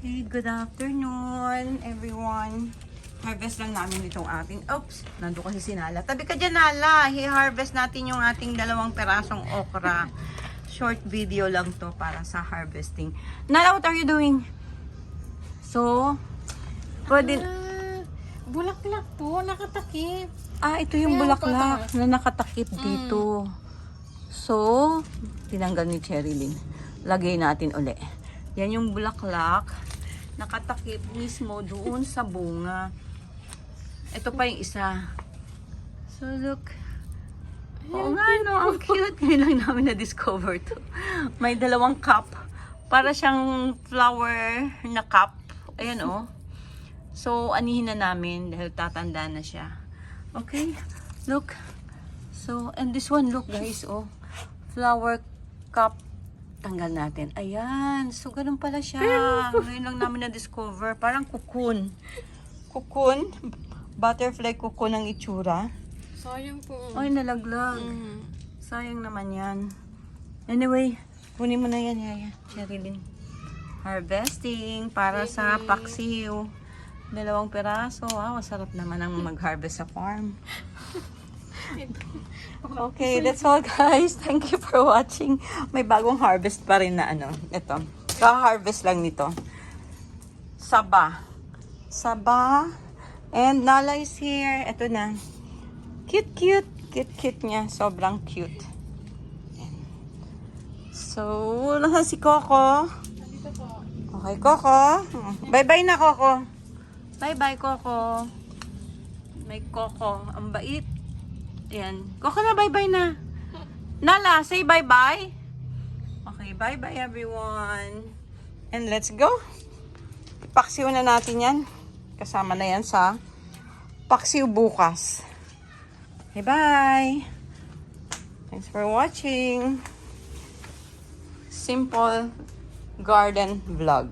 Hey, good afternoon, everyone. Harvest lang namin itong ating, oops, nandun kasi si Nala. Tabi ka dyan, Nala. I-harvest natin yung ating 2 perasong okra. Short video lang to para sa harvesting. Nala, what are you doing? So, pwede... Bulaklak po, nakatakip. ito yung Ayan, bulaklak na nakatakip dito. So, tinanggal ni Cherilyn. Lagay natin uli. Yan yung bulaklak. Nakatakip mismo doon sa bunga. Ito pa yung isa. So, look. Oo nga, no? Ang cute. Ngayon lang namin na-discover to. May 2 cup. Para siyang flower na cup. Ayan, oh. So, anihin na namin dahil tatanda na siya. Okay? Look. So, and this one, look guys, oh. Flower cup. Tanggal natin. Ayan. So, ganun pala siya. Ngayon lang namin na-discover. Parang cocoon. Cocoon. Butterfly cocoon ang itsura. Sayang po. Ay, nalaglag. Sayang naman yan. Anyway, kunin mo na yan, Yaya. Cherilyn. Harvesting para sa paksiw. 2 peraso. Wow, masarap naman ang mag-harvest sa farm. Okay, that's all guys. Thank you for watching. May bagong harvest pa rin na ano. Ito. Ka-harvest lang nito. Saba. Saba. And Nala is here. Ito na. Cute, cute. Cute, cute niya. Sobrang cute. So, nasa si Coco. Okay, Coco. Bye-bye na, Coco. Bye-bye, Coco. May Coco. Ang bait. Ayan. Coco na, bye-bye na. Nala, say bye-bye. Okay, bye-bye everyone. And let's go. Paksiw na natin yan. Kasama na yan sa paksiw bukas. Okay, bye. Thanks for watching. Simple garden vlog.